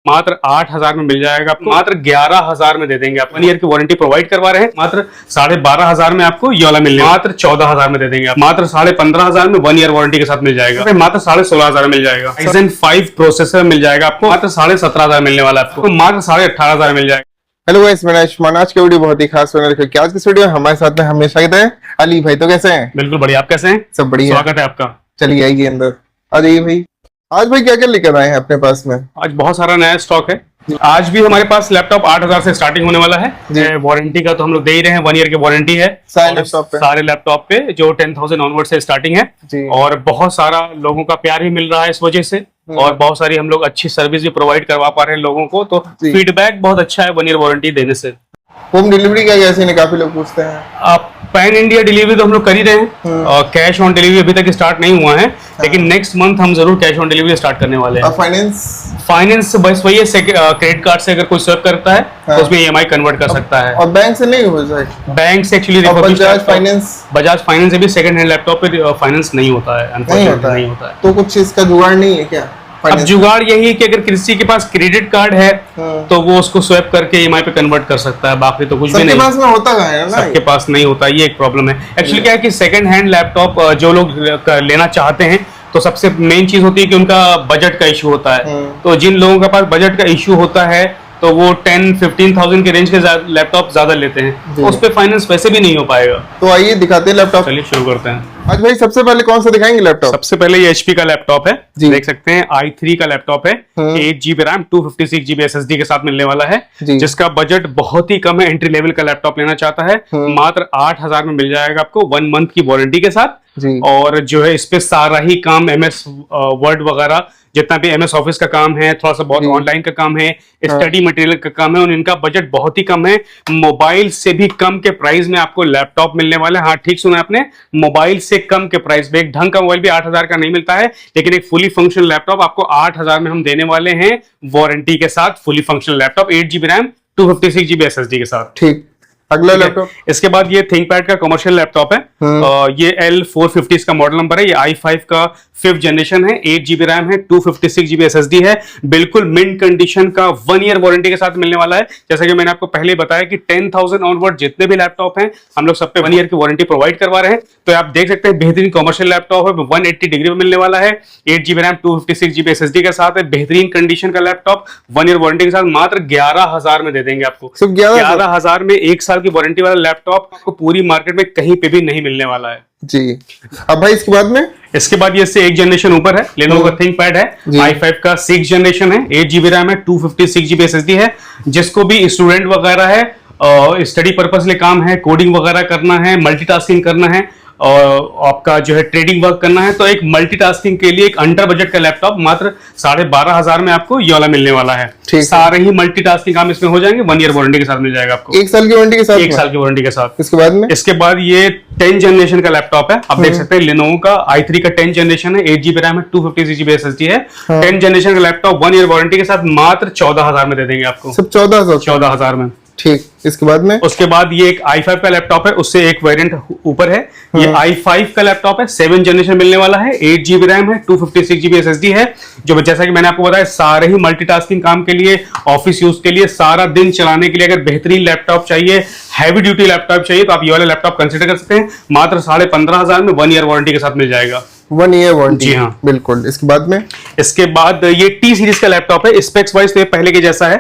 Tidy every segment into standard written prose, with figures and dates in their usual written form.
मात्र 8,000 में मिल जाएगा आपको, मात्र 11,000 में दे देंगे आप। 1 ईयर की वारंटी प्रोवाइड करवा रहे हैं, मात्र 12,500 में आपको ये वाला मिल जाएगा, मात्र 14,000 में दे देंगे आप। मात्र 15,500 में 1 ईयर वारंटी के साथ मिल जाएगा, मात्र 16,500 मिल जाएगा। Ryzen 5 प्रोसेसर मिल जाएगा आपको, मात्र 17,500 मिलने वाला है आपको, मात्र 18,500 मिल जाएगा। हेलो गाइस, मैं आयुष्मान। आज की वीडियो बहुत ही खास होने लगी। आज की वीडियो हमारे साथ में हमेशा कहते हैं अली भाई। तो कैसे हैं? बिल्कुल बढ़िया, आप कैसे हैं? सब बढ़िया, स्वागत है आपका। चलिए आइए अंदर आ जाइए भाई। आज भाई क्या क्या लेकर आए हैं अपने पास में? आज बहुत सारा नया स्टॉक है। आज भी हमारे पास लैपटॉप 8,000 से स्टार्टिंग होने वाला है। वारंटी का तो हम लोग दे ही रहे हैं, 1 ईयर की वारंटी है सारे लैपटॉप पे, जो 10,000 ऑनवर्ड से स्टार्टिंग है। और बहुत सारा लोगों का प्यार भी मिल रहा है इस वजह से, और बहुत सारी हम लोग अच्छी सर्विस भी प्रोवाइड करवा पा रहे हैं लोगों को। तो फीडबैक बहुत अच्छा है 1 ईयर वारंटी देने से। होम डिलीवरी का कैसे नहीं, काफी लोग पूछते हैं। आप पैन इंडिया डिलीवरी तो हम लोग कर ही रहे हैं, और कैश ऑन डिलीवरी अभी तक स्टार्ट नहीं हुआ है, लेकिन नेक्स्ट मंथ हम जरूर कैश ऑन डिलीवरी स्टार्ट करने वाले हैं। फाइनेंस बस वही है, क्रेडिट कार्ड से अगर कोई स्वेप करता है तो उसमें EMI कन्वर्ट कर सकता है। और बैंक से नहीं हो जाएगा? बैंक से एक्चुअली बजाज फाइनेंस से भी सेकंड हैंड लैपटॉप पे फाइनेंस नहीं होता है, अनफॉर्चुनेटली नहीं होता है। तो कुछ चीज का जुगाड़ नहीं है क्या? अब जुगाड़ यही है कि अगर किसी के पास क्रेडिट कार्ड है तो वो उसको स्वैप करके EMI पे कन्वर्ट कर सकता है, बाकी तो कुछ भी नहीं। पास में होता है ना, सबके पास नहीं होता, ये एक प्रॉब्लम है। एक्चुअली क्या है कि सेकंड हैंड लैपटॉप जो लोग लेना चाहते हैं तो सबसे मेन चीज होती है कि उनका बजट का इशू होता है। तो जिन लोगों के पास बजट का इशू होता है तो वो 10-15,000 के रेंज के लैपटॉप ज्यादा लेते हैं, तो उस पे फाइनेंस वैसे भी नहीं हो पाएगा। तो आइए दिखाते हैं लैपटॉप। चलिए शुरू करते हैं। आज भाई सबसे पहले कौन सा दिखाएंगे लैपटॉप? सबसे पहले ये HP का लैपटॉप है, देख सकते हैं i3 का लैपटॉप है। 8GB रैम 256GB SSD के साथ मिलने वाला है, जिसका बजट बहुत ही कम है। एंट्री लेवल का लैपटॉप लेना चाहता है, मात्र 8,000 में मिल जाएगा आपको 1 मंथ की वारंटी के साथ। और जो है इस पे सारा ही काम MS वर्ड वगैरह जितना भी MS ऑफिस का काम है, थोड़ा सा बहुत ऑनलाइन का काम है, स्टडी मटेरियल का काम है, और इनका बजट बहुत ही कम है। मोबाइल से भी कम के प्राइस में आपको लैपटॉप मिलने वाला है। हाँ, ठीक सुना आपने, मोबाइल से कम के प्राइस में। एक ढंग का मोबाइल भी 8,000 का नहीं मिलता है, लेकिन एक फुली फंक्शनल लैपटॉप आपको 8,000 में हम देने वाले हैं वारंटी के साथ। Fully functional laptop 8GB RAM 256GB SSD के साथ। ठीक, अगला लैपटॉप। इसके बाद ये थिंकपैड का कमर्शियल लैपटॉप है। ये L450 का मॉडल नंबर है। ये i5 का 5th जनरेशन है, 8GB रैम है, 256GB SSD है। बिल्कुल मिंट कंडीशन का 1 ईयर वारंटी के साथ मिलने वाला है। जैसा कि मैंने आपको पहले बताया कि 10,000 ऑनवर्ड जितने भी लैपटॉप हैं हम लोग सब पे 1 ईयर की वारंटी प्रोवाइड करवा रहे हैं। तो आप देख सकते हैं बेहतरीन कमर्शियल लैपटॉप है, 180 डिग्री में मिलने वाला है, 8GB रैम 256GB SSD के साथ है। बेहतरीन कंडीशन का लैपटॉप 1 ईयर वारंटी के साथ मात्र 11,000 में दे देंगे आपको। सिर्फ 11,000 में 1 साल की वारंटी वाला लैपटॉप आपको पूरी मार्केट में कहीं पे भी नहीं मिलने वाला है जी। अब भाई इसके बाद ये से 1 जनरेशन ऊपर है, Lenovo का थिंकपैड है, i5 का 6th जनरेशन है, 8GB रैम है, 256GB SSD है। जिसको भी स्टूडेंट वगैरह है, स्टडी पर्पस ले काम है, कोडिंग वगैरह करना है, मल्टीटास्किंग करना है, और आपका जो है ट्रेडिंग वर्क करना है, तो एक मल्टीटास्किंग के लिए एक अंडर बजट का लैपटॉप मात्र 12,500 में आपको ये वाला मिलने वाला है। सारे ही मल्टीटास्किंग काम इसमें हो जाएंगे, 1 ईयर वारंटी के साथ मिल जाएगा आपको। 1 साल की वारंटी के साथ। 1 साल की वारंटी के साथ। इसके बाद ये 10th जनरेशन का लैपटॉप है। आप देख सकते हैं Lenovo का i3 का 10th जनरेशन है, 8GB रैम है, 256GB SSD है। 10th जनरेशन का लैपटॉप 1 ईयर वारंटी के साथ मात्र 14,000 में दे देंगे आपको। सिर्फ 14,000 में। ठीक, उसके बाद ये एक i5 का लैपटॉप है, उससे एक वेरिएंट ऊपर है। ये i5 का लैपटॉप है, 7th जनरेशन मिलने वाला है, 8GB रैम है, 256GB SSD है। जो जैसा कि मैंने आपको बताया, सारे ही मल्टीटास्किंग काम के लिए, ऑफिस यूज के लिए, सारा दिन चलाने के लिए अगर बेहतरीन लैपटॉप चाहिए, हैवी ड्यूटी लैपटॉप चाहिए, तो आप ये वाला लैपटॉप कंसिडर कर सकते हैं। मात्र 15,500 में 1 ईयर वारंटी के साथ मिल जाएगा। 1 ईयर वारंटी। जी हाँ, बिल्कुल। इसके बाद ये T सीरीज का लैपटॉप है। स्पेक्स वाइज तो ये पहले के जैसा है।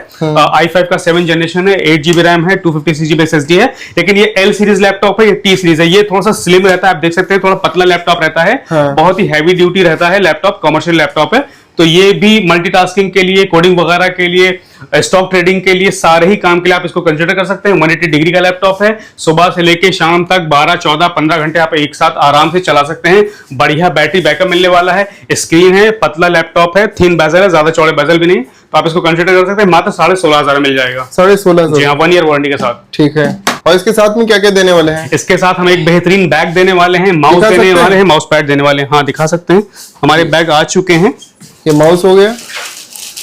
i5 का 7th जनरेशन है, 8GB रैम है, 256GB SSD है। लेकिन ये L सीरीज लैपटॉप है, ये T सीरीज है। ये थोड़ा सा स्लिम रहता है, आप देख सकते हैं, थोड़ा पतला लैपटॉप रहता है। बहुत ही हैवी ड्यूटी रहता है लैपटॉप, कमर्शियल लैपटॉप है। तो ये भी मल्टीटास्किंग के लिए, कोडिंग वगैरह के लिए, स्टॉक ट्रेडिंग के लिए, सारे ही काम के लिए आप इसको कंसिडर कर सकते हैं। 180 डिग्री का लैपटॉप है, सुबह से लेके शाम तक 12, 14, 15 घंटे आप एक साथ आराम से चला सकते हैं। बढ़िया बैटरी बैकअप मिलने वाला है। स्क्रीन है, पतला लैपटॉप है, थिन बेजल है, ज्यादा चौड़े बेजल भी नहीं, तो आप इसको कंसिडर कर सकते हैं। मात्र 16,500 मिल जाएगा। 16,500। जी हाँ, 1 ईयर वारंटी के साथ। ठीक है। और इसके साथ में क्या क्या देने वाले हैं? इसके साथ हम एक बेहतरीन बैग देने वाले हैं, माउस देने वाले हैं, माउस पैड देने वाले हैं। हाँ, दिखा सकते हैं, हमारे बैग आ चुके हैं। ये माउस हो गया,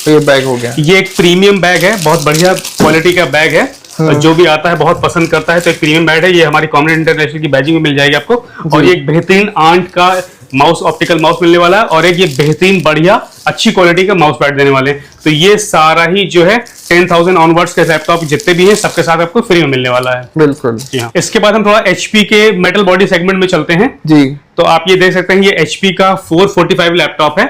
तो ये बैग हो गया। ये एक प्रीमियम बैग है, बहुत बढ़िया क्वालिटी का बैग है। जो भी आता है बहुत पसंद करता है, तो एक प्रीमियम बैग है। ये हमारी कॉमन इंटरनेशनल की बैजिंग में मिल जाएगी आपको। और ये एक बेहतरीन आंट का माउस ऑप्टिकल माउस मिलने वाला है और एक ये बेहतरीन बढ़िया अच्छी क्वालिटी का माउस पैड देने वाले हैं। तो ये सारा ही जो है 10,000 ऑनवर्ड्स के लैपटॉप जितने भी हैं सबके साथ आपको फ्री में मिलने वाला है। बिल्कुल जी हाँ। इसके बाद हम थोड़ा HP के मेटल बॉडी सेगमेंट में चलते हैं जी। तो आप ये देख सकते हैं ये HP का 445 लैपटॉप है,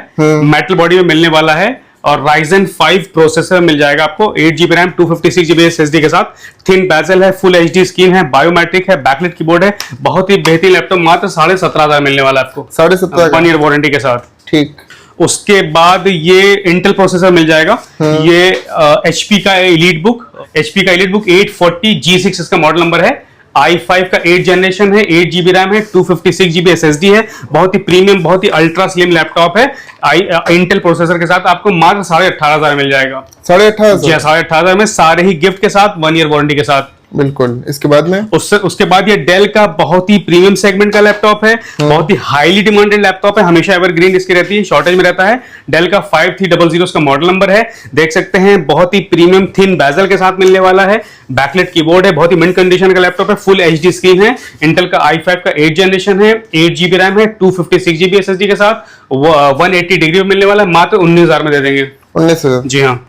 मेटल बॉडी में मिलने वाला है और Ryzen 5 प्रोसेसर मिल जाएगा आपको, 8GB रैम 256GB SSD के साथ, थिन बेजल है, फुल HD स्क्रीन है, बायोमेट्रिक है, बैकलाइट कीबोर्ड है, बहुत ही बेहतरीन लैपटॉप, मात्र 17,500 मिलने वाला है आपको 17,500 1 ईयर वारंटी के साथ। ठीक। उसके बाद ये इंटेल प्रोसेसर मिल जाएगा, ये HP का एलीट बुक 840 G6 इसका मॉडल नंबर है, i5 का 8 जनरेशन है, 8GB रैम है, 256GB SSD है, बहुत ही प्रीमियम बहुत ही अल्ट्रा स्लिम लैपटॉप है। इंटेल प्रोसेसर के साथ आपको मात्र 18,500 मिल जाएगा। 18,500 18,500 में सारे ही गिफ्ट के साथ 1 ईयर वारंटी के साथ। बिल्कुल। इसके बाद में उसके बाद ये डेल का बहुत ही प्रीमियम सेगमेंट का लैपटॉप है, बहुत ही हाईली डिमांडेड लैपटॉप है, हमेशा एवरग्रीन इसकी रहती है, शॉर्टेज में रहता है। डेल का 5300 इसका मॉडल नंबर है, देख सकते हैं बहुत ही प्रीमियम थिन बेजल के साथ मिलने वाला है, बैकलाइट कीबोर्ड है, बहुत ही मिंट कंडीशन का लैपटॉप है, फुल HD स्क्रीन है, इंटेल का i5 का 8 जनरेशन है, 8GB रैम है, 256GB SSD के साथ 180 डिग्री में मिलने वाला है, मात्र 19,000 में दे देंगे। 19,000 जी हाँ।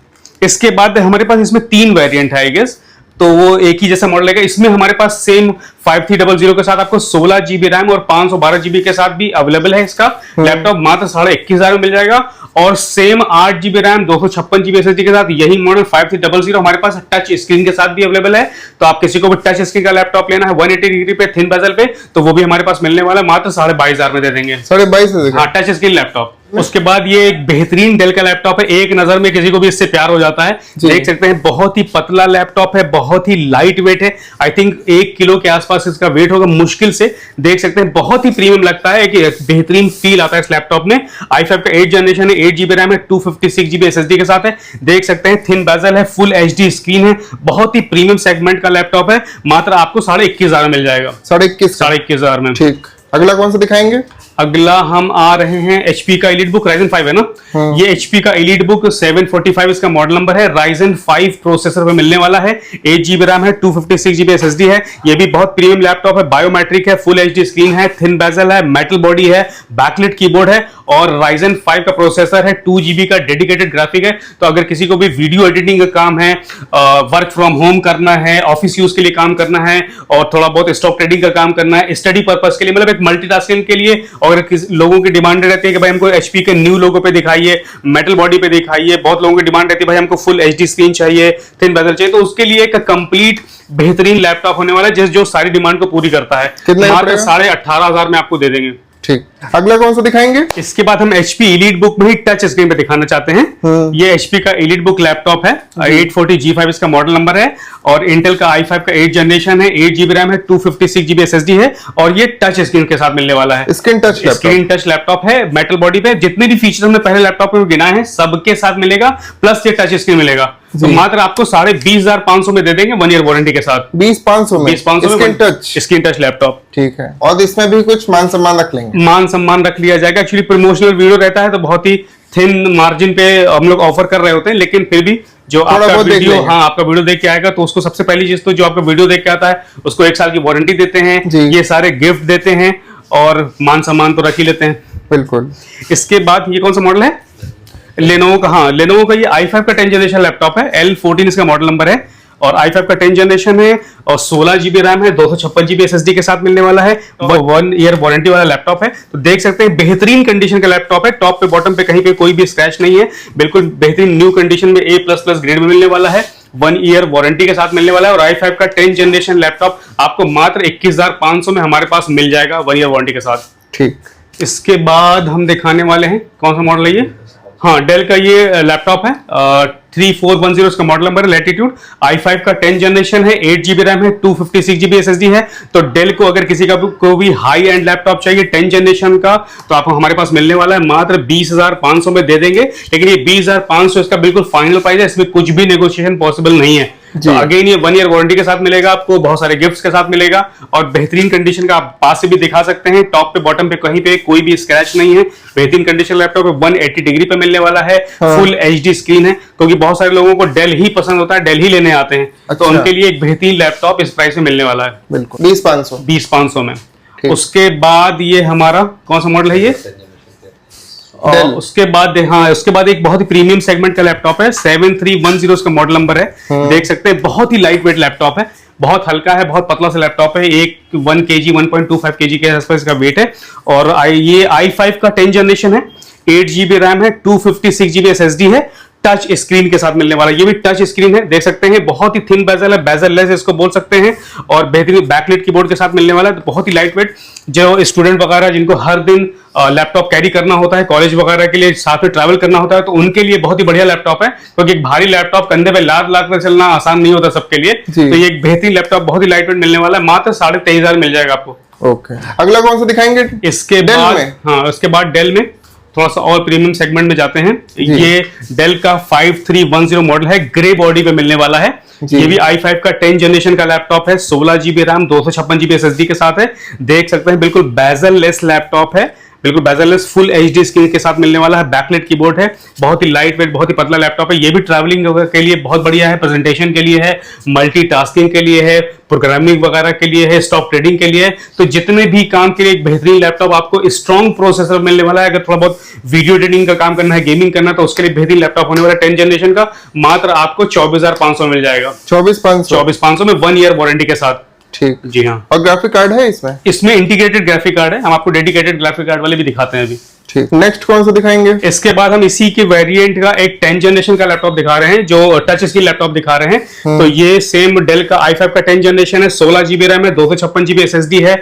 इसके बाद हमारे पास इसमें 3 वेरिएंट है आई गेस, तो वो एक ही जैसा मॉडल है। इसमें हमारे पास सेम 5300 के साथ आपको 16GB रैम और 512GB के साथ भी अवेलेबल है इसका लैपटॉप, मात्र 21,500 में मिल जाएगा। और same 8GB RAM 256GB SSD के साथ यही मॉडल 5300 हमारे पास टच स्क्रीन के साथ भी अवेलेबल है। तो आप किसी को भी टच स्क्रीन का लैपटॉप लेना है 180 डिग्री पे थिन बेजल पे, तो वो भी हमारे पास मिलने वाला है, मात्र 22,500 में दे देंगे। 22,500 हाँ, टच स्क्रीन लैपटॉप। उसके बाद ये एक बेहतरीन डेल का लैपटॉप है, एक नजर में किसी को भी इससे प्यार हो जाता है। देख सकते हैं बहुत ही पतला लैपटॉप है, बहुत ही लाइट वेट है, आई थिंक 1 किलो के आसपास इसका वेट होगा मुश्किल से। देख सकते हैं बहुत ही प्रीमियम लगता है, कि बेहतरीन फील आता है इस लैपटॉप में। i5 का 8 जनरेशन है, 8GB रैम है, 256GB SSD के साथ है, देख सकते हैं थिन बेजल है, फुल HD स्क्रीन है, बहुत ही प्रीमियम सेगमेंट का लैपटॉप है, मात्र आपको 21,500 में मिल जाएगा। 21,500 में। ठीक। अगला कौन सा दिखाएंगे? अगला हम आ रहे हैं HP का एलीट बुक, Ryzen 5 है ना। ये HP का एलीट बुक 745 इसका मॉडल नंबर है, Ryzen 5 प्रोसेसर पे मिलने वाला है, 8GB रैम है, 256GB SSD है, ये भी बहुत प्रीमियम लैपटॉप है, बायोमेट्रिक है, फुल HD स्क्रीन है, थिन बेजल है, मेटल बॉडी है, बैकलाइट कीबोर्ड है और Ryzen 5 का प्रोसेसर है, 2GB का डेडिकेटेड ग्राफिक है। तो अगर किसी को भी वीडियो एडिटिंग का काम है, वर्क फ्रॉम होम करना है, ऑफिस यूज के लिए काम करना है और थोड़ा बहुत स्टॉक ट्रेडिंग का काम करना है, स्टडी पर्पस के लिए, मतलब एक मल्टीटास्किंग के लिए, और लोगों की डिमांड रहती है कि भाई हमको HP के न्यू लोगो पे दिखाइए, मेटल बॉडी पे दिखाइए, बहुत लोगों की डिमांड रहती है भाई हमको फुल HD स्क्रीन चाहिए, थिन बेजल चाहिए, तो उसके लिए एक कंप्लीट बेहतरीन लैपटॉप होने वाला है जो सारी डिमांड को पूरी करता है। मात्र 18,500 में आपको दे देंगे। ठीक। अगला कौन सा दिखाएंगे? इसके बाद हम HP एलीट बुक में ही टच स्क्रीन पे दिखाना चाहते हैं। ये HP का एलीट बुक लैपटॉप है, 840 G5 इसका मॉडल नंबर है और इंटेल का i5 का 8 जनरेशन है, 8GB रैम है, 256GB SSD है और ये टच स्क्रीन के साथ मिलने वाला है। स्क्रीन टच लैपटॉप है, मेटल बॉडी पे जितने भी फीचर हमने पहले लैपटॉप में गिनाए हैं सबके साथ मिलेगा, प्लस ये टच स्क्रीन मिलेगा। तो मात्र आपको 20,500 में दे देंगे 1 ईयर वारंटी के साथ। 20,500 में स्क्रीन टच लैपटॉप। ठीक है। और इसमें भी कुछ मान सम्मान रख लेंगे? मान सम्मान रख लिया जाएगा। एक्चुअली प्रमोशनल वीडियो रहता है तो बहुत ही थिन मार्जिन पे हम लोग ऑफर कर रहे होते हैं, लेकिन फिर भी जो आपका वीडियो आपका वीडियो देख के आएगा तो उसको सबसे पहली चीज तो जो आपका वीडियो देख के आता है उसको 1 साल की वारंटी देते हैं, ये सारे गिफ्ट देते हैं और मान सम्मान तो रख ही लेते हैं। बिल्कुल। इसके बाद ये कौन सा मॉडल है? लेनोवो का। हाँ, लेनोवो का ये i5 का 10 जनरेशन लैपटॉप है, L14 इसका मॉडल नंबर है और i5 का 10 जनरेशन है और 16GB रैम है, 256GB SSD के साथ मिलने वाला है, 1 ईयर वारंटी वाला लैपटॉप है। तो देख सकते हैं बेहतरीन कंडीशन का लैपटॉप है, टॉप पे बॉटम पे कहीं पे कोई भी स्क्रैच नहीं है, बिल्कुल बेहतरीन न्यू कंडीशन में A++ ग्रेड में मिलने वाला है, 1 ईयर वारंटी के साथ मिलने वाला है और i5 का 10 जनरेशन लैपटॉप आपको मात्र 21,500 में हमारे पास मिल जाएगा 1 ईयर वारंटी के साथ। ठीक। इसके बाद हम दिखाने वाले हैं कौन सा मॉडल है ये? हाँ, डेल का ये लैपटॉप है, 3410 इसका मॉडल नंबर है, लैटिट्यूड, i5 का 10 जनरेशन है, 8GB रैम है, 256GB SSD है। तो डेल को अगर किसी का को भी हाई एंड लैपटॉप चाहिए 10 जनरेशन का तो आपको हमारे पास मिलने वाला है, मात्र 20,500 में दे देंगे। लेकिन ये 20,500 इसका बिल्कुल फाइनल प्राइस है, इसमें कुछ भी नेगोशिएशन पॉसिबल नहीं है। तो अगेन ये 1 ईयर वारंटी के साथ मिलेगा आपको, बहुत सारे गिफ्ट्स के साथ मिलेगा और बेहतरीन कंडीशन का आप पास से भी दिखा सकते हैं, टॉप पे बॉटम पे कहीं पे कोई भी स्क्रैच नहीं है, बेहतरीन कंडीशन लैपटॉप है, 180 डिग्री पे मिलने वाला है, फुल HD स्क्रीन है, क्योंकि बहुत सारे लोगों को डेल ही पसंद होता है, डेल ही लेने आते हैं। तो उनके लिए एक बेहतरीन लैपटॉप इस प्राइस में मिलने वाला है। बिल्कुल 20,500 में। उसके बाद ये हमारा कौन सा मॉडल है ये, उसके बाद हाँ, उसके बाद एक बहुत ही प्रीमियम सेगमेंट का लैपटॉप है, 7310 उसका मॉडल नंबर है। देख सकते हैं बहुत ही लाइट वेट लैपटॉप है, बहुत हल्का है, बहुत पतला सा लैपटॉप है, 1 kg 1.25 kg के आसपास का वेट है। और ये i5 का 10 जनरेशन है, 8 GB रैम है, 256 GB SSD है, टच स्क्रीन के साथ मिलने वाला। ये भी टच स्क्रीन है, देख सकते हैं बहुत ही थिन बेजल है, बेजल लेस इसको बोल सकते हैं, और बेहतरीन बैकलाइट कीबोर्ड के साथ मिलने वाला है। तो बहुत ही लाइट वेट, जो स्टूडेंट वगैरह जिनको हर दिन लैपटॉप कैरी करना होता है, कॉलेज वगैरह के लिए साथ में ट्रैवल करना होता है, तो उनके लिए बहुत ही बढ़िया लैपटॉप है, क्योंकि एक भारी लैपटॉप कंधे पे लाद लाद कर चलना आसान नहीं होता सबके लिए। तो ये एक बेहतरीन लैपटॉप बहुत ही लाइट वेट मिलने वाला है, मात्र 23,500 मिल जाएगा आपको। ओके, अगला कौन सा दिखाएंगे? इसके बाद हाँ, उसके बाद डेल में थोड़ा सा और प्रीमियम सेगमेंट में जाते हैं। ये डेल का 5310 मॉडल है, ग्रे बॉडी पे मिलने वाला है। ये भी i5 का 10 जनरेशन का लैपटॉप है, 16 GB रैम, 256 GB SSD के साथ है। देख सकते हैं बिल्कुल बेजल लेस लैपटॉप है, बिल्कुल bezel less, full HD screen के साथ मिलने वाला है, बैकलाइट कीबोर्ड है, बहुत ही लाइट वेट, बहुत ही पतला लैपटॉप है। ये भी ट्रैवलिंग के लिए बहुत बढ़िया है, प्रेजेंटेशन के लिए है, मल्टीटास्किंग के लिए है, प्रोग्रामिंग वगैरह के लिए है, स्टॉक ट्रेडिंग के लिए है। तो जितने भी काम के लिए एक बेहतरीन लैपटॉप आपको स्ट्रॉन्ग प्रोसेसर मिलने वाला है। अगर थोड़ा बहुत वीडियो एडिटिंग का काम करना है, गेमिंग करना है, तो उसके लिए बेहतरीन लैपटॉप होने वाला है 10 जनरेशन का, मात्र आपको 24,500 मिल जाएगा। 24,500 में 1 ईयर वारंटी के साथ। ठीक, जी हाँ। और ग्राफिक कार्ड है इसमें? इसमें इंटीग्रेटेड ग्राफिक कार्ड है, हम आपको डेडिकेटेड ग्राफिक कार्ड वाले भी दिखाते हैं अभी। ठीक, नेक्स्ट कौन सा दिखाएंगे? इसके बाद हम इसी के वेरिएंट का एक 10 जनरेशन का लैपटॉप दिखा रहे हैं, जो टच स्क्रीन लैपटॉप दिखा रहे हैं। तो ये सेम डेल का i5 का 10 जनरेशन है, 16 GB रैम है, 256 GB SSD है,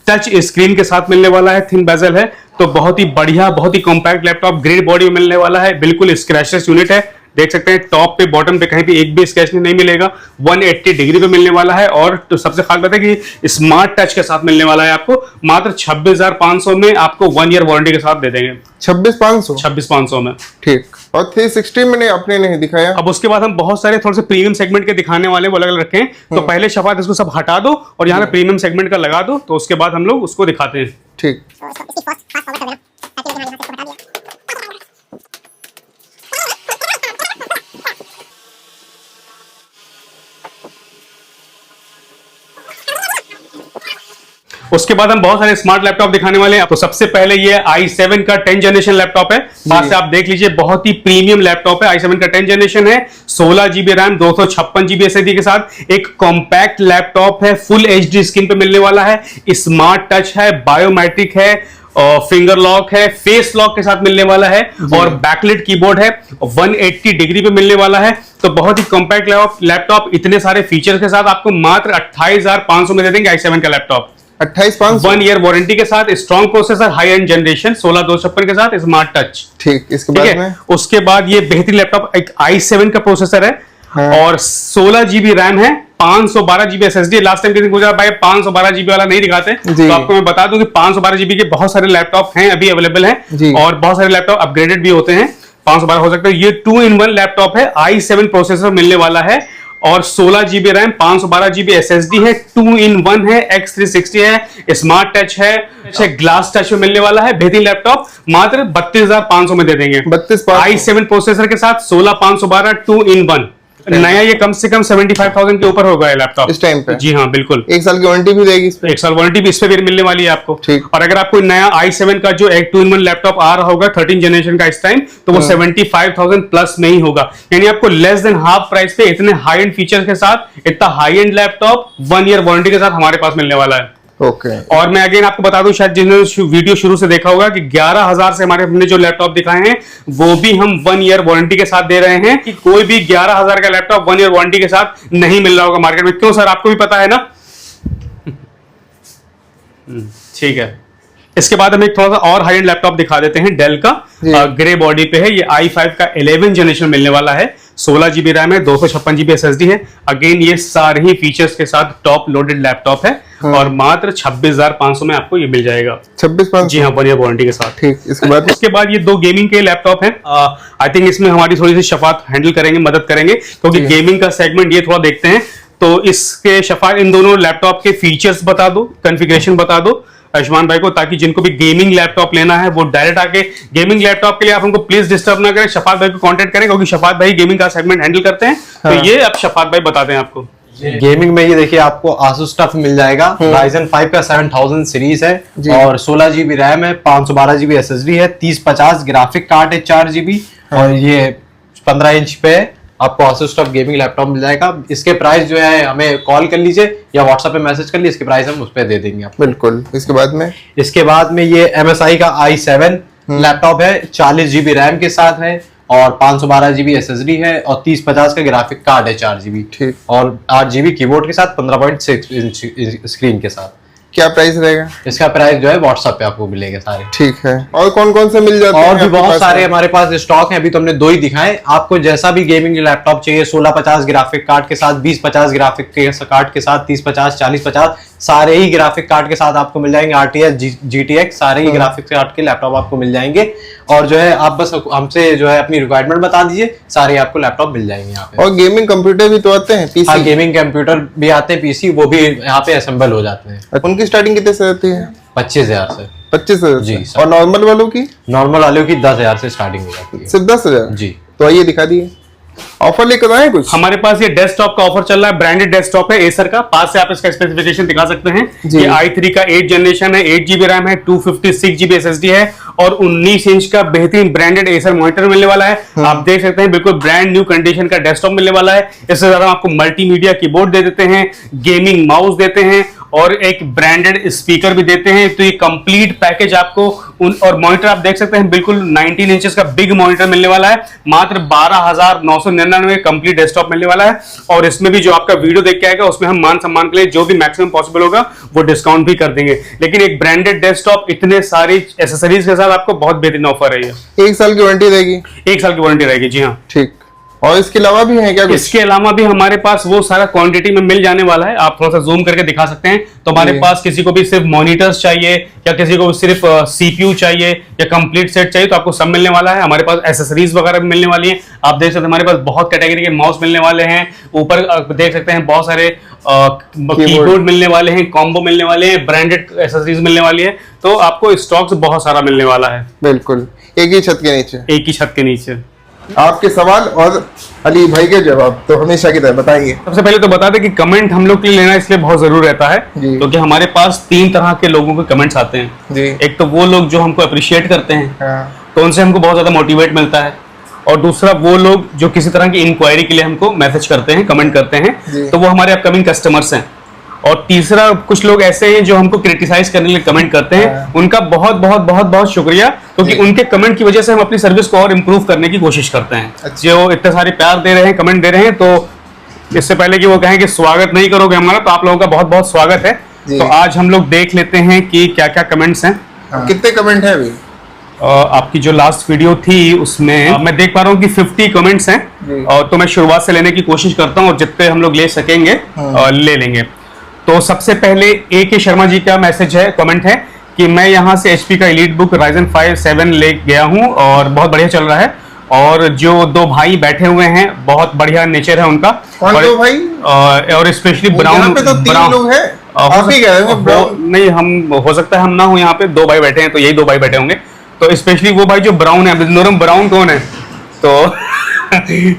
टच स्क्रीन के साथ मिलने वाला है, थिन बेजल है। तो बहुत ही बढ़िया, बहुत ही कॉम्पैक्ट लैपटॉप, ग्रेड बॉडी में मिलने वाला है, बिल्कुल स्क्रैचलेस यूनिट है। देख सकते हैं टॉप पे बॉटम पे कहीं भी एक भी स्क्रैच नहीं मिलेगा, 180 डिग्री पे मिलने वाला है। और तो सबसे खास बात है कि स्मार्ट टच के साथ मिलने वाला है आपको, मात्र 26,500 में आपको 1 ईयर वारंटी के साथ दे देंगे। 26,500 में। ठीक, और 360 में आपने नहीं दिखाया। अब उसके बाद हम बहुत सारे थोड़े से प्रीमियम सेगमेंट के दिखाने वाले वो अलग अलग रखे हैं। तो पहले शफात इसको सब हटा दो और यहाँ पे प्रीमियम सेगमेंट का लगा दो, तो उसके बाद हम लोग उसको दिखाते हैं। ठीक, उसके बाद हम बहुत सारे स्मार्ट लैपटॉप दिखाने वाले हैं। तो सबसे पहले ये i7 का 10 जनरेशन लैपटॉप है, पास से आप देख लीजिए, बहुत ही प्रीमियम लैपटॉप है। i7 का 10 जनरेशन है, 16 GB रैम, 256 GB SSD के साथ एक कॉम्पैक्ट लैपटॉप है, फुल HD स्क्रीन पे मिलने वाला है, स्मार्ट टच है, बायोमेट्रिक है, फिंगर लॉक है, फेस लॉक के साथ मिलने वाला है, और बैकलाइट कीबोर्ड है, 180 डिग्री पे मिलने वाला है। तो बहुत ही कॉम्पैक्ट लैपटॉप, इतने सारे फीचर्स के साथ आपको मात्र 28,500 में दे देंगे i7 का लैपटॉप। 28,500 1 ईयर वारंटी के साथ, strong processor, high and generation, 16,256 के साथ, स्मार्ट टच। ठीक, इसके बाद में उसके बाद ये बेहतरीन लैपटॉप एक i7 का प्रोसेसर है, और 16 GB रैम है, 512 GB SSD। लास्ट टाइम किसी पूछा भाई 512 GB वाला नहीं दिखाते, तो आपको मैं बता दूं कि 512 GB के बहुत सारे लैपटॉप हैं, अभी अवेलेबल हैं, और बहुत सारे लैपटॉप अपग्रेडेड भी होते हैं, 512 हो सकता है। ये 2-in-1 लैपटॉप है, i7 प्रोसेसर मिलने वाला है, और 16 GB रैम, 512 GB SSD है, 2-in-1 है, X360 है, स्मार्ट टच है, ग्लास टच में मिलने वाला है। बेहतरीन लैपटॉप मात्र 32,500 में दे देंगे, 32,500 i7 प्रोसेसर के साथ, 16,512, 2-in-1 नया। ये कम से कम 75,000 के ऊपर होगा ये लैपटॉप इस टाइम पे। जी हाँ, बिल्कुल। 1 साल की वारंटी भी देगी इस पे। 1 साल वारंटी भी इस पे भी मिलने वाली है आपको। ठीक। और अगर आपको नया i7 का जो एक 2-in-1 लैपटॉप आ रहा होगा 13 जनरेशन का इस टाइम, तो वो 75,000 प्लस में ही होगा, यानी आपको लेस देन हाफ प्राइस पे इतने हाई एंड फीचर्स के साथ इतना high and laptop 1 year warranty के साथ हमारे पास मिलने वाला है। ओके, और मैं अगेन आपको बता दूं, शायद जिन्होंने वीडियो शुरू से देखा होगा कि 11,000 से हमारे हमने जो लैपटॉप दिखाए हैं वो भी हम 1 ईयर वारंटी के साथ दे रहे हैं, कि कोई भी 11,000 का लैपटॉप 1 ईयर वारंटी के साथ नहीं मिल रहा होगा मार्केट में। क्यों सर, आपको भी पता है ना? ठीक है। इसके बाद हम एक थोड़ा सा और हाई एंड लैपटॉप दिखा देते हैं, डेल का, ग्रे बॉडी पे है। ये i5 का 11 जनरेशन मिलने वाला है, 16 GB रैम है, 256 GB SSD है। अगेन ये सारे ही फीचर्स के साथ टॉप लोडेड लैपटॉप है, और मात्र 26,500 में आपको ये मिल जाएगा। 26,500 जी हाँ, 1 ईयर वारंटी के साथ। ठीक, इसके बाद ये 2 गेमिंग के लैपटॉप हैं। आई थिंक इसमें हमारी थोड़ी सी शफात हैंडल करेंगे, मदद करेंगे, क्योंकि गेमिंग का सेगमेंट ये थोड़ा देखते हैं। तो इसके शफात इन दोनों लैपटॉप के फीचर्स बता दो, कॉन्फ़िगरेशन बता दो आयुष्मान भाई को, ताकि जिनको भी गेमिंग लैपटॉप लेना है वो डायरेक्ट आके, गेमिंग लैपटॉप के लिए आप हमको प्लीज डिस्टर्ब ना करें, शफात भाई को कांटेक्ट करें, क्योंकि शफात भाई गेमिंग का सेगमेंट हैंडल करते हैं। तो ये अब शफात भाई बताते हैं आपको। गेमिंग में ये देखिए आपको Asus टफ मिल जाएगा। Ryzen 5 का 7000 सीरीज है और 16 GB रैम है, 512 GB SSD है, 3050 ग्राफिक कार्ड है 4 GB और ये 15 इंच पे आपको Asus टफ गेमिंग लैपटॉप मिल जाएगा। इसके प्राइस जो है हमें कॉल कर लीजिए या व्हाट्सएप पे मैसेज कर लीजिए, इसके प्राइस हम उस पर दे देंगे आपको। बिल्कुल। इसके बाद में ये MSI का i7 लैपटॉप है, 40 GB रैम के साथ है और 512 GB SSD है और 3050 का ग्राफिक कार्ड है 4 GB ठीक और 8 GB कीबोर्ड के साथ 15.6 इंच स्क्रीन के साथ। क्या प्राइस रहेगा इसका प्राइस जो है व्हाट्सएप पे आपको मिलेगा सारे। ठीक है। और कौन कौन से मिल जाते हैं? और भी बहुत सारे हमारे पास स्टॉक है, अभी तो हमने 2 ही दिखाए। आपको जैसा भी गेमिंग लैपटॉप चाहिए, 1650 ग्राफिक कार्ड के साथ, 2050 ग्राफिक कार्ड के साथ, 3050, 4050 सारे ही ग्राफिक कार्ड के साथ आपको मिल जाएंगे। RTX GTX सारे ही ग्राफिक कार्ड के लैपटॉप आपको मिल जाएंगे और जो है आप बस हमसे जो है अपनी रिक्वायरमेंट बता दीजिए, सारे आपको लैपटॉप मिल जाएंगे यहाँ पे। और गेमिंग कंप्यूटर भी तो आते हैं PC? हाँ, गेमिंग कंप्यूटर भी आते हैं, PC वो भी यहाँ पे असेंबल हो जाते हैं। उनकी स्टार्टिंग कितने से रहती है? 25,000 से। 25,000 जी से। और नॉर्मल वालों की? नॉर्मल वालों की 10,000 से स्टार्टिंग हो जाती है। सिर्फ 10,000? जी। तो आइए दिखा दिए, ऑफर लेकर आए कुछ? हमारे पास ये डेस्कटॉप का ऑफर चल रहा है, ब्रांडेड डेस्कटॉप है एसर का। पास से आप इसका स्पेसिफिकेशन दिखा सकते हैं। ये i3 का 8 जनरेशन है, 8 GB रैम है, 256 GB SSD है और 19 इंच का बेहतरीन ब्रांडेड एसर मॉनिटर मिलने वाला है। आप देख सकते हैं बिल्कुल ब्रांड न्यू कंडीशन का डेस्कटॉप मिलने वाला है। इससे ज्यादा आपको मल्टीमीडिया कीबोर्ड दे देते हैं, गेमिंग माउस देते हैं और एक ब्रांडेड स्पीकर भी देते हैं। तो ये कंप्लीट पैकेज आपको और मॉनिटर आप देख सकते हैं बिल्कुल 19 इंचेस का बिग मॉनिटर मिलने वाला है। मात्र 12,999 कंप्लीट डेस्कटॉप मिलने वाला है और इसमें भी जो आपका वीडियो देख के आएगा उसमें हम मान सम्मान के लिए जो भी मैक्सिमम पॉसिबल होगा वो डिस्काउंट भी कर देंगे। लेकिन एक ब्रांडेड डेस्कटॉप इतने सारी एसेसरीज के साथ आपको बहुत बेहतरीन ऑफर है। ये 1 साल की वारंटी रहेगी? 1 साल की वारंटी रहेगी जी हाँ। ठीक। और इसके अलावा भी है क्या कुछ? इसके अलावा भी हमारे पास वो सारा क्वांटिटी में मिल जाने वाला है। आप थोड़ा सा जूम करके दिखा सकते हैं। तो हमारे पास किसी को भी सिर्फ मॉनिटर्स चाहिए या किसी को सिर्फ CPU चाहिए या कंप्लीट सेट चाहिए तो आपको सब मिलने वाला है। हमारे पास एसेसरीज वगैरह भी मिलने वाली है। आप देख सकते हैं हमारे पास बहुत कैटेगरी के माउस मिलने वाले हैं। ऊपर देख सकते हैं बहुत सारे कीबोर्ड मिलने वाले हैं, कॉम्बो मिलने वाले हैं, ब्रांडेड एसेसरीज मिलने वाली है। तो आपको स्टॉक्स बहुत सारा मिलने वाला है। बिल्कुल, एक ही छत के नीचे। एक ही छत के नीचे। आपके सवाल और अली भाई के जवाब तो हमेशा की तरह बताइए। सबसे पहले तो बता दें कि कमेंट हम लोग के लिए लेना इसलिए बहुत जरूरी रहता है क्योंकि हमारे पास 3 तरह के लोगों के कमेंट्स आते हैं जी। एक तो वो लोग जो हमको अप्रिशिएट करते हैं हाँ। तो उनसे हमको बहुत ज्यादा मोटिवेट मिलता है और दूसरा वो लोग जो किसी तरह की इंक्वायरी के लिए हमको मैसेज करते हैं, कमेंट करते हैं, तो वो हमारे अपकमिंग कस्टमर्स हैं। और तीसरा कुछ लोग ऐसे हैं जो हमको क्रिटिसाइज करने के लिए कमेंट करते हैं। उनका बहुत बहुत बहुत बहुत शुक्रिया क्योंकि उनके कमेंट की वजह से हम अपनी सर्विस को और इम्प्रूव करने की कोशिश करते हैं। जो इतने सारे प्यार दे रहे हैं, कमेंट दे रहे हैं, तो इससे पहले कि वो कहें कि स्वागत नहीं करोगे हमारा, तो आप लोगों का बहुत बहुत स्वागत है। तो आज हम लोग देख लेते हैं कि क्या क्या कमेंट्स हैं। कितने कमेंट हैं अभी? आपकी जो लास्ट वीडियो थी उसमें मैं देख पा रहा हूँ कि 50 कमेंट्स हैं और तो मैं शुरुआत से लेने की कोशिश करता हूँ और जितने हम लोग ले सकेंगे ले लेंगे। तो सबसे पहले A.K. शर्मा जी का मैसेज है, कमेंट है कि मैं यहाँ से HP का एलीट बुक Ryzen 5 7 ले गया हूँ और बहुत बढ़िया चल रहा है और जो 2 भाई बैठे हुए हैं बहुत बढ़िया नेचर है उनका। कौन और, 2 भाई? और स्पेशली ब्राउन पे तो 3 लोग हैं। आप ही कह रहे हैं ब्राउन? नहीं, हम हो सकता है हम ना हो यहाँ पे, 2 भाई बैठे हैं तो यही 2 भाई बैठे होंगे। तो स्पेशली वो भाई जो ब्राउन है, नूरम ब्राउन कौन है?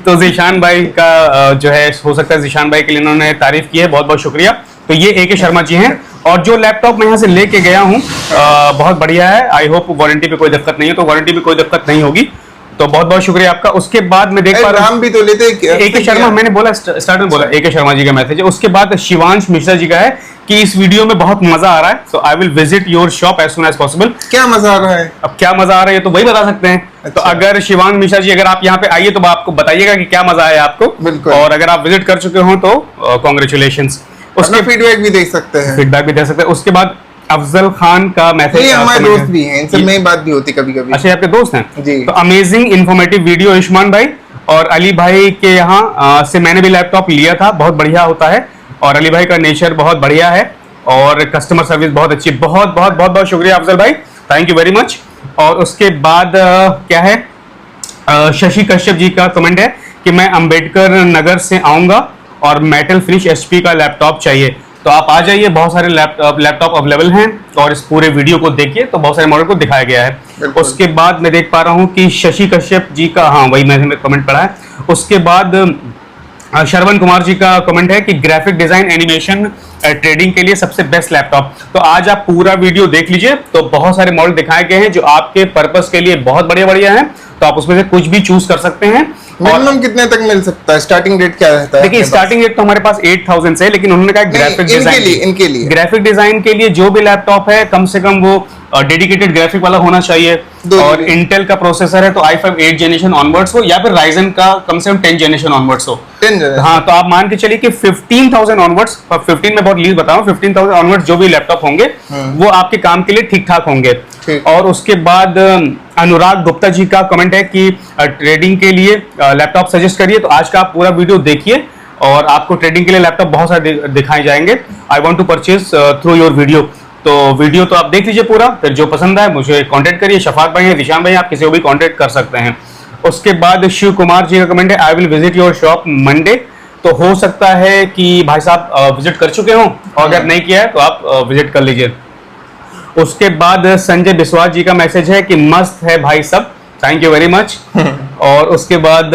तो जीशान भाई का जो है हो सकता है जीशान भाई के लिए इन्होंने तारीफ की है, बहुत बहुत शुक्रिया। तो ये A.K. शर्मा जी हैं और जो लैपटॉप मैं यहाँ से लेके गया हूँ बहुत बढ़िया है। आई होप वारंटी पे कोई दिक्कत नहीं है, तो वारंटी पे कोई दिक्कत नहीं होगी। तो बहुत बहुत शुक्रिया आपका। उसके बाद मैं देख पा रहा हूँ भी तो लेते A.K. शर्मा, मैंने बोला स्टार्ट में बोला A.K. शर्मा जी का मैसेज है। उसके बाद शिवांश मिश्रा जी का है कि इस वीडियो में बहुत मजा आ रहा है, so I will visit your shop as soon as possible. क्या मजा आ रहा है? अब क्या मजा आ रहा है तो वही बता सकते हैं। तो अगर शिवांश मिश्रा जी अगर आप यहाँ पे आइए तो आपको बताइएगा कि क्या मजा आया आपको, और अगर आप विजिट कर चुके हो तो कॉन्ग्रेचुलेशंस। उसका फीडबैक भी देख सकते हैं, फीडबैक भी दे सकते हैं। उसके बाद अफजल खान का मैसेज, ये हमारे दोस्त भी हैं, इनसे नई बात भी होती कभी कभी। अच्छा, आपके दोस्त हैं जी। तो अमेजिंग इन्फॉर्मेटिव वीडियो इश्मान भाई, और अली भाई के यहाँ से मैंने भी लैपटॉप लिया था, बहुत बढ़िया होता है और अली भाई का नेचर बहुत बढ़िया है और कस्टमर सर्विस बहुत अच्छी। बहुत बहुत बहुत बहुत शुक्रिया अफजल भाई, थैंक यू वेरी मच। और उसके बाद क्या है, शशि कश्यप जी का कमेंट है कि मैं अंबेडकर नगर से आऊंगा और मेटल फिनिश HP का लैपटॉप चाहिए। तो आप आ जाइए, बहुत सारे लैपटॉप अवेलेबल हैं और इस पूरे वीडियो को देखिए तो बहुत सारे मॉडल को दिखाया गया है। उसके बाद मैं देख पा रहा हूं कि शशि कश्यप जी का, हाँ वही मैंने कमेंट पढ़ा है। उसके बाद श्रवण कुमार जी का कमेंट है कि ग्राफिक डिजाइन एनिमेशन ट्रेडिंग के लिए सबसे बेस्ट लैपटॉप। तो आज आप पूरा वीडियो देख लीजिए, तो बहुत सारे मॉडल दिखाए गए हैं जो आपके पर्पस के लिए बहुत बढ़िया हैं, तो आप उसमें से कुछ भी चूज कर सकते हैं। मिनिमम कितने तक मिल सकता है? स्टार्टिंग रेट क्या रहता है? देखिए स्टार्टिंग रेट तो हमारे पास 8000 से है, लेकिन उन्होंने कहा ग्राफिक डिजाइन इनके लिए ग्राफिक डिजाइन के लिए जो भी लैपटॉप है कम से कम वो डेडिकेटेड ग्राफिक वाला होना चाहिए, और इंटेल का प्रोसेसर है तो i5 8 जनरेशन ऑनवर्ड्स हो, या फिर राइजन का कम से कम 10 जनरेशन ऑनवर्ड्स हो। 10 जनरेशन, हाँ, तो आप मान के चलिए कि 15,000 ऑनवर्ड्स, 15 में बहुत लीज बताऊं, 15,000 ऑनवर्ड्स जो भी लैपटॉप होंगे वो आपके काम के लिए ठीक ठाक होंगे। और उसके बाद अनुराग गुप्ता जी का कमेंट है कि ट्रेडिंग के लिए लैपटॉप सजेस्ट करिए। तो आज का आप पूरा वीडियो देखिए और आपको ट्रेडिंग के लिए लैपटॉप बहुत सारे दिखाए जाएंगे। I want to purchase through your video. तो वीडियो तो आप देख लीजिए पूरा, फिर जो पसंद आए मुझे कांटेक्ट करिए। शफाक भाई है, दिशान भाई, आप किसी को भी कांटेक्ट कर सकते हैं। उसके बाद शिव कुमार जी का कमेंट है, आई will visit your shop Monday. तो हो सकता है कि भाई साहब विजिट कर चुके हों, और अगर नहीं किया है तो आप विजिट कर लीजिए। उसके बाद संजय बिस्वास जी का मैसेज है कि मस्त है भाई सब, थैंक यू वेरी मच। और उसके बाद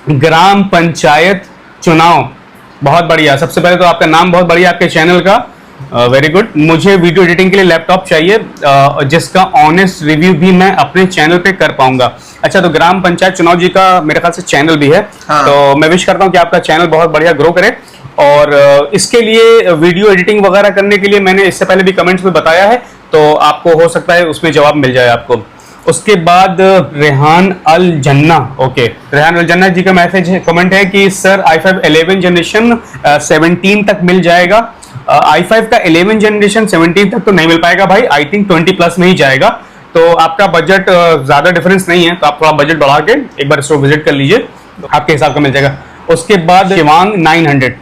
ग्राम पंचायत चुनाव, बहुत बढ़िया। सबसे पहले तो आपका नाम बहुत बढ़िया, आपके चैनल का, वेरी गुड। मुझे वीडियो एडिटिंग के लिए लैपटॉप चाहिए जिसका ऑनेस्ट रिव्यू भी मैं अपने चैनल पे कर पाऊंगा। अच्छा, तो ग्राम पंचायत चुनाव जी का मेरे ख्याल से चैनल भी है। हाँ। तो मैं विश करता हूँ कि आपका चैनल बहुत बढ़िया ग्रो करे। और इसके लिए वीडियो एडिटिंग वगैरह करने के लिए मैंने इससे पहले भी कमेंट्स में बताया है, तो आपको हो सकता है उसमें जवाब मिल जाए आपको। उसके बाद रेहान अल जन्ना, ओके, रेहान अल जन्ना जी का मैसेज है, कमेंट है कि सर i5 11 जनरेशन 17 तक मिल जाएगा। i5 का 11 जनरेशन 17 तक तो नहीं मिल पाएगा भाई, आई थिंक 20 प्लस में ही जाएगा। तो आपका बजट ज्यादा डिफरेंस नहीं है, तो आप थोड़ा बजट बढ़ा के एक बार इसको विजिट कर लीजिए, तो आपके हिसाब का मिल जाएगा। उसके बाद शिवांग 900,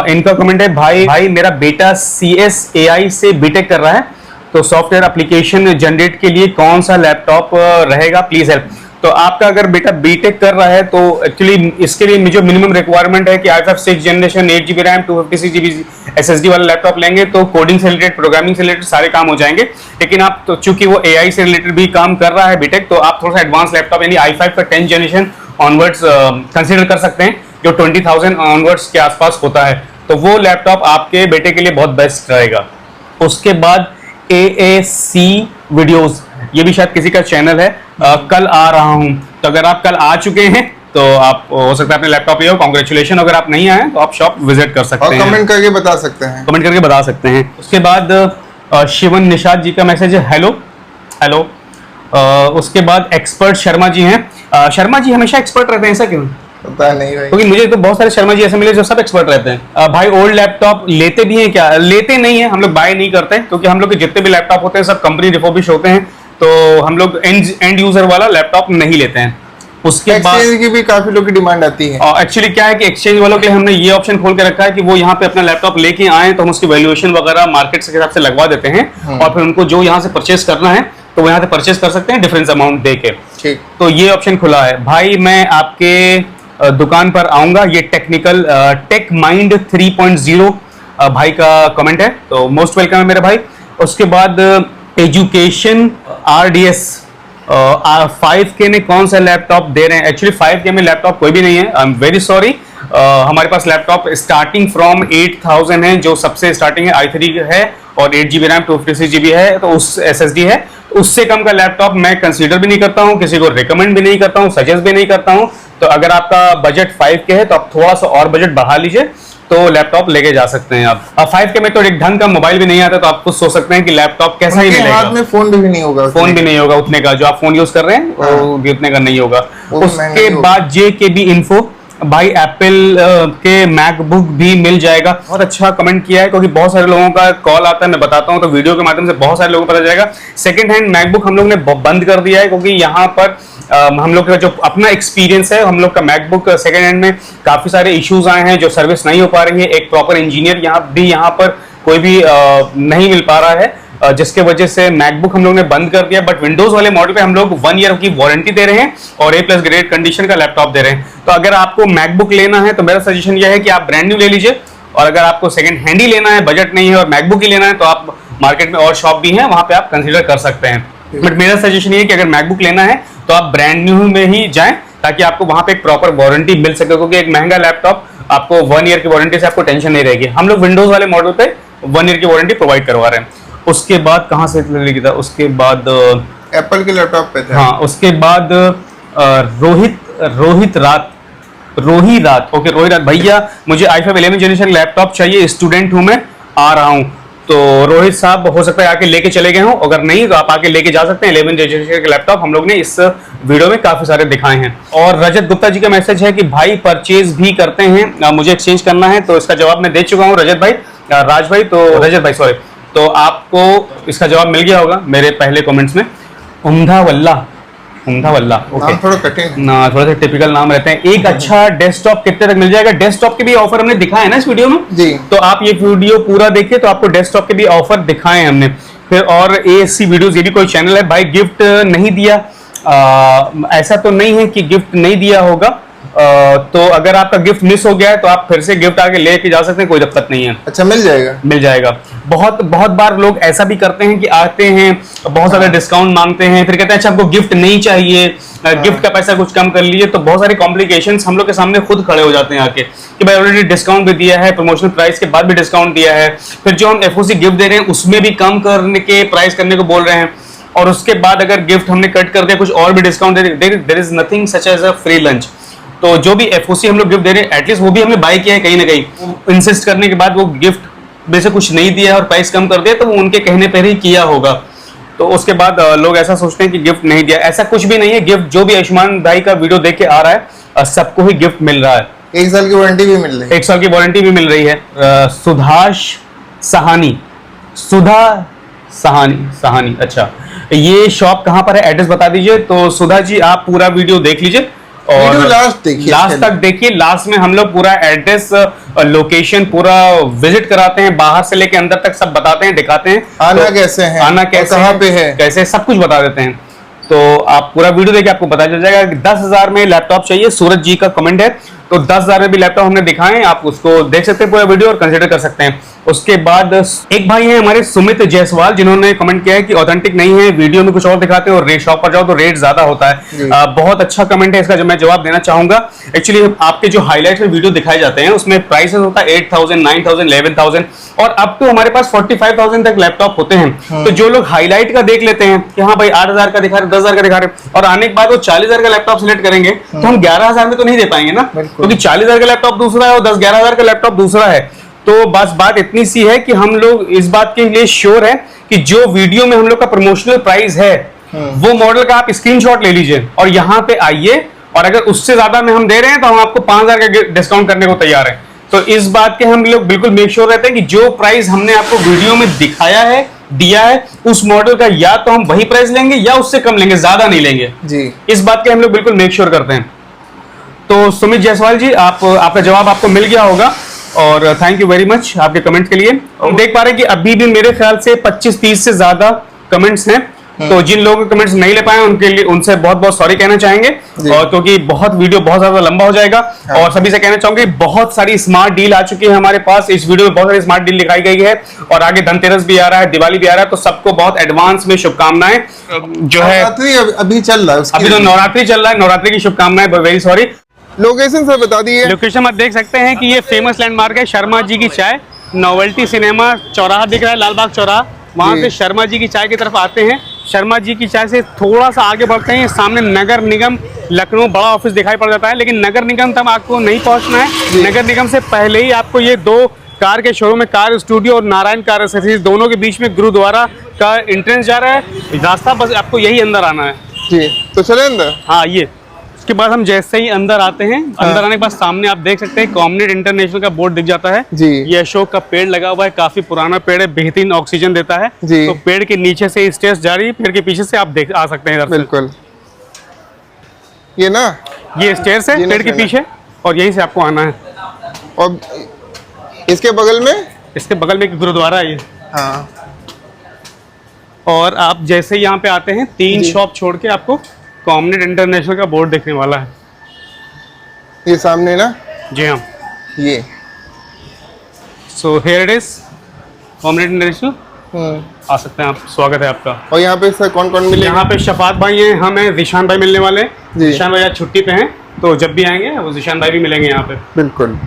इनका कमेंट है, भाई मेरा बेटा CSAI से बीटेक कर रहा है, तो सॉफ्टवेयर एप्लीकेशन जनरेट के लिए कौन सा लैपटॉप रहेगा, प्लीज हेल्प। तो आपका अगर बेटा बीटेक कर रहा है तो एक्चुअली इसके लिए जो मिनिमम रिक्वायरमेंट है कि i5 6 generation 8GB RAM 256GB SSD वाला लैपटॉप लेंगे तो कोडिंग से रिलेटेड, प्रोग्रामिंग से रिलेटेड सारे काम हो जाएंगे। लेकिन आप तो चूंकि वो AI से रिलेटेड भी काम कर रहा है बीटेक, तो आप थोड़ा सा एडवांस लैपटॉप यानी i5 का 10 जनरेशन ऑनवर्ड्स कंसिडर कर सकते हैं, जो 20,000 ऑनवर्ड्स के आसपास होता है। तो वो लैपटॉप आपके बेटे के लिए बहुत बेस्ट रहेगा। उसके बाद AAC वीडियोस, ये भी शायद किसी का चैनल है, कल आ रहा हूं। तो अगर आप कल आ चुके हैं तो आप हो सकता है अपने लैपटॉप ले आओ, कांग्रेचुलेशन। अगर आप नहीं आए तो आप शॉप विजिट कर सकते हैं, कमेंट करके बता सकते हैं, कमेंट करके बता सकते हैं। उसके बाद शिवन निषाद जी का मैसेज है, हेलो। उसके बाद एक्सपर्ट शर्मा जी हैं। शर्मा जी हमेशा एक्सपर्ट रहते हैं, ऐसा क्यों? पता नहीं भाई, क्योंकि मुझे तो बहुत सारे शर्मा जी ऐसे मिले जो सब एक्सपर्ट रहते हैं। भाई ओल्ड लैपटॉप लेते भी हैं क्या? लेते नहीं है, हम लोग बाय नहीं करते, क्योंकि हम लोग के जितने भी लैपटॉप होते हैं सब कंपनी रिफर्बिश होते हैं, तो हम लोग एंड यूजर वाला लैपटॉप नहीं लेते हैं। उसके बाद एक्सचेंज की भी काफी लोग की डिमांड आती है। एक्चुअली क्या है कि एक्सचेंज वालों के लिए हमने ये ऑप्शन खोल के रखा है कि वो यहाँ पे अपना लैपटॉप लेके आए तो हम उसकी वैल्यूएशन वगैरह मार्केट के हिसाब से लगवा देते हैं, और फिर उनको जो यहाँ से परचेस करना है तो वो यहाँ से परचेस कर सकते हैं डिफरेंस अमाउंट दे के। ठीक, तो ये ऑप्शन खुला है। भाई मैं आपके दुकान पर आऊंगा, ये टेक्निकल टेक माइंड 3.0 भाई का कमेंट है, तो मोस्ट वेलकम है मेरे भाई। उसके बाद एजुकेशन RDS 5K में कौन सा लैपटॉप दे रहे हैं? एक्चुअली 5K में लैपटॉप कोई भी नहीं है, आई एम वेरी सॉरी। हमारे पास लैपटॉप स्टार्टिंग फ्रॉम 8000 है, जो सबसे स्टार्टिंग है, i3 है और 8GB रैम 256GB है, तो उस SSD है। उससे कम का लैपटॉप मैं कंसीडर भी नहीं करता हूँ, किसी को रिकमेंड भी नहीं करता हूँ, सजेस्ट भी नहीं करता हूँ। तो अगर आपका बजट 5K है तो आप थोड़ा सा और बजट बढ़ा लीजिए, तो लैपटॉप लेके जा सकते हैं आप। 5K में तो एक ढंग का मोबाइल भी नहीं आता, तो आप खुद सोच सकते हैं कि लैपटॉप कैसा ही मिलेगा। हाथ में फोन भी नहीं होगा, उतने का जो आप फोन यूज कर रहे हैं वो भी उतने का नहीं होगा। उसके बाद JKB इन्फो, भाई एप्पल के मैकबुक भी मिल जाएगा। बहुत अच्छा कमेंट किया है, क्योंकि बहुत सारे लोगों का कॉल आता है, मैं बताता हूं तो वीडियो के माध्यम से बहुत सारे लोगों को पता चलेगा। सेकंड हैंड मैकबुक हम लोग ने बंद कर दिया है, क्योंकि यहाँ पर हम लोग का जो अपना एक्सपीरियंस है, हम लोग का मैकबुक सेकंड हैंड में काफी सारे इश्यूज आए हैं जो सर्विस नहीं हो पा रही है। एक प्रॉपर इंजीनियर यहाँ पर कोई भी नहीं मिल पा रहा है, जिसके वजह से मैकबुक हम लोग ने बंद कर दिया। बट विंडोज वाले मॉडल पे हम लोग 1 ईयर की वारंटी दे रहे हैं और A+ ग्रेड कंडीशन का लैपटॉप दे रहे हैं। तो अगर आपको मैकबुक लेना है तो मेरा सजेशन यह है कि आप ब्रांड न्यू ले लीजिए, और अगर आपको सेकंड हैंड ही लेना है, बजट नहीं है और मैकबुक ही लेना है, तो आप मार्केट में और शॉप भी हैं, वहां पे आप कंसिडर कर सकते हैं। बट मेरा सजेशन ये है कि अगर मैकबुक लेना है तो आप ब्रांड न्यू में ही जाएं, ताकि आपको वहां पे एक प्रॉपर वारंटी मिल सके, क्योंकि एक महंगा लैपटॉप आपको 1 ईयर की वारंटी से आपको टेंशन नहीं रहेगी। हम लोग विंडोज वाले मॉडल पे 1 ईयर की वारंटी प्रोवाइड करवा रहे हैं। उसके बाद कहाँ से लिखा था, उसके बाद एप्पल के लैपटॉप पे था। हाँ, उसके बाद रोहित रात ओके, रोहित रात भैया मुझे i5 11 जनरेशन लैपटॉप चाहिए, स्टूडेंट हूं मैं, आ रहा हूं। तो रोहित साहब हो सकता है आके लेके चले गए हों, अगर नहीं तो आप आके लेके जा सकते हैं। 11 जनरेशन के लैपटॉप हम लोग ने इस वीडियो में काफी सारे दिखाए हैं। और रजत गुप्ता जी का मैसेज है कि भाई परचेज भी करते हैं, मुझे एक्सचेंज करना है, तो इसका जवाब मैं दे चुका हूँ रजत भाई, राज भाई, तो रजत भाई सॉरी, तो आपको इसका जवाब मिल गया होगा मेरे पहले कमेंट्स में। उमदा वल्ला ओके, नाम थोड़ा कठिन ना, थोड़ा सा टिपिकल नाम रहते हैं। एक अच्छा डेस्कटॉप कितने तक मिल जाएगा? डेस्कटॉप के भी ऑफर हमने दिखाए हैं ना इस वीडियो में जी, तो आप ये वीडियो पूरा देखिए तो आपको डेस्कटॉप के भी ऑफर दिखाए हैं हमने। फिर और ASC वीडियोस, ये भी कोई चैनल है भाई, गिफ्ट नहीं दिया, ऐसा तो नहीं है कि गिफ्ट नहीं दिया होगा, तो अगर आपका गिफ्ट मिस हो गया है तो आप फिर से गिफ्ट आके लेके जा सकते हैं, कोई दिक्कत नहीं है। अच्छा मिल जाएगा। बहुत बार लोग ऐसा भी करते हैं कि आते हैं, बहुत सारा डिस्काउंट मांगते हैं, फिर कहते हैं अच्छा हमको गिफ्ट नहीं चाहिए, गिफ्ट का पैसा कुछ कम कर लीजिए, तो बहुत सारे कॉम्प्लिकेशंस हम लोग के सामने खुद खड़े हो जाते हैं आके कि भाई ऑलरेडी डिस्काउंट भी दिया है, प्रमोशनल प्राइस के बाद भी डिस्काउंट दिया है, फिर जो हम FOC गिफ्ट दे रहे हैं उसमें भी कम करने के प्राइस करने को बोल रहे हैं, और उसके बाद अगर गिफ्ट हमने कट कर दिया कुछ और भी डिस्काउंट दे, there is nothing such as a free lunch. तो जो भी FOC हम लोग गिफ्ट दे रहे हैं एटलीस्ट वो भी हमने बाय किया है कहीं ना कहीं, इंसिस्ट करने के बाद वो गिफ्ट वैसे कुछ नहीं दिया है और प्राइस कम कर दिया, तो वो उनके कहने पर ही किया होगा। तो उसके बाद लोग ऐसा सोचते हैं कि गिफ्ट नहीं दिया, ऐसा कुछ भी नहीं है। गिफ्ट जो भी आयुष्मान भाई का वीडियो देख के आ रहा है सबको ही गिफ्ट मिल रहा है। 1 साल की वारंटी भी मिल रही है। 1 साल की वारंटी भी मिल रही है। सुधा सहानी, अच्छा ये शॉप कहाँ पर है, एड्रेस बता दीजिए। तो सुधा जी आप पूरा वीडियो देख लीजिए और लास्ट तक देखिए। लास्ट में हम लोग पूरा एड्रेस, लोकेशन पूरा विजिट कराते हैं, बाहर से लेके अंदर तक सब बताते हैं, दिखाते हैं आना कैसे है, आना कैसे, कहाँ पे है, कैसे सब कुछ बता देते हैं। तो आप पूरा वीडियो देखिए, आपको पता चल जाएगा कि 10,000 में लैपटॉप चाहिए। सूरज जी का कमेंट है, तो 10,000 में भी लैपटॉप हमने दिखाए हैं, आप उसको देख सकते हैं पूरा वीडियो और कंसीडर कर सकते हैं। उसके बाद एक भाई हैं हमारे सुमित जायसवाल, जिन्होंने कमेंट किया है कि ऑथेंटिक नहीं है, वीडियो में कुछ और दिखाते हैं और शॉप पर जाओ तो रेट ज्यादा होता है। बहुत अच्छा कमेंट है, इसका जो मैं जवाब देना चाहूंगा। एक्चुअली आपके जो हाईलाइट में वीडियो दिखाए जाते हैं उसमें प्राइसेस होता है 8,000, 9,000, 11,000 और अब तो हमारे पास 45,000 तक लैपटॉप होते हैं। तो जो लोग हाईलाइट का देख लेते हैं कि हाँ भाई 8,000 का दिखा रहे, 10,000 का दिखा रहे, और आने के बाद वो 40,000 का लैपटॉप सिलेक्ट करेंगे तो हम 11,000 में तो नहीं दे पाएंगे ना, क्योंकि 40,000 का लैपटॉप दूसरा है और 10-11,000 का लैपटॉप दूसरा है। तो बस बात इतनी सी है कि हम लोग इस बात के लिए श्योर है कि जो वीडियो में हम लोग का प्रमोशनल प्राइस है वो मॉडल का आप स्क्रीनशॉट ले लीजिए और यहाँ पे आइए, और अगर उससे ज्यादा में हम दे रहे हैं तो हम आपको 5,000 का डिस्काउंट करने को तैयार है। तो इस बात के हम लोग बिल्कुल मेक श्योर रहते हैं कि जो प्राइस हमने आपको वीडियो में दिखाया है, दिया है, उस मॉडल का या तो हम वही प्राइस लेंगे या उससे कम लेंगे, ज्यादा नहीं लेंगे जी। इस बात के हम लोग बिल्कुल मेक श्योर करते हैं। तो सुमित जायसवाल जी आपका जवाब आपको मिल गया होगा और थैंक यू वेरी मच आपके कमेंट के लिए। हम देख पा रहे हैं कि अभी भी मेरे ख्याल से 25-30 से ज्यादा कमेंट्स हैं, तो जिन लोगों के कमेंट्स नहीं ले पाए उनके लिए उनसे बहुत बहुत सॉरी कहना चाहेंगे, और क्योंकि वीडियो बहुत ज्यादा लंबा हो जाएगा। और सभी से कहना चाहूंगी बहुत सारी स्मार्ट डील आ चुकी है हमारे पास, इस वीडियो में बहुत सारी स्मार्ट डील दिखाई गई है और आगे धनतेरस भी आ रहा है, दिवाली भी आ रहा है, तो सबको बहुत एडवांस में शुभकामनाएं। जो है अभी चल रहा है, अभी तो नवरात्रि चल रहा है, नवरात्रि की शुभकामनाएं, वेरी सॉरी। लोकेशन सर बता दिए। लोकेशन आप देख सकते हैं कि ये फेमस लैंडमार्क है शर्मा जी की चाय, नोवेल्टी सिनेमा चौराहा दिख रहा है, लालबाग चौराहा, वहां से शर्मा जी की चाय की तरफ आते हैं। शर्मा जी की चाय से थोड़ा सा आगे बढ़ते हैं, सामने नगर निगम लखनऊ बड़ा ऑफिस दिखाई पड़ जाता है, लेकिन नगर निगम तक आपको नहीं पहुंचना है। नगर निगम से पहले ही आपको ये 2 कार के शोरूम में, कार स्टूडियो और नारायण कार एक्सेसरीज, दोनों के बीच में गुरुद्वारा का एंट्रेंस जा रहा है रास्ता, बस आपको यही अंदर आना है जी। तो चले अंदर। हाँ, ये उसके बाद हम जैसे ही अंदर आते हैं, अंदर आने के बाद सामने आप देख सकते हैं कॉमनेट इंटरनेशनल का बोर्ड दिख जाता है जी। ये अशोक का पेड़ लगा हुआ है, काफी पुराना पेड़ है, बेहतरीन ऑक्सीजन देता है जी। तो पेड़ के नीचे से स्टेयर्स जा रही है, पेड़ के पीछे से आप देख आ सकते हैं इधर। बिल्कुल, ये ना, ये स्टेयर्स है पेड़ के पीछे और यहीं से आपको आना है। और इसके बगल में एक गुरुद्वारा है ये। हाँ। और आप जैसे यहाँ पे आते हैं 3 शॉप छोड़ के आपको कॉमनेट इंटरनेशनल का बोर्ड देखने वाला है, ये सामने ना जी हाँ, ये। So here it is Comnet international. आ सकते हैं आप, स्वागत है आपका। और यहाँ पे सर कौन कौन मिलेगा? यहाँ पे शफात भाई हैं, हमें जिशान भाई मिलने वाले हैं। जिशान भाई आज छुट्टी पे हैं, तो जब भी आएंगे वो जिशान भाई भी मिलेंगे यहाँ पे। बिल्कुल।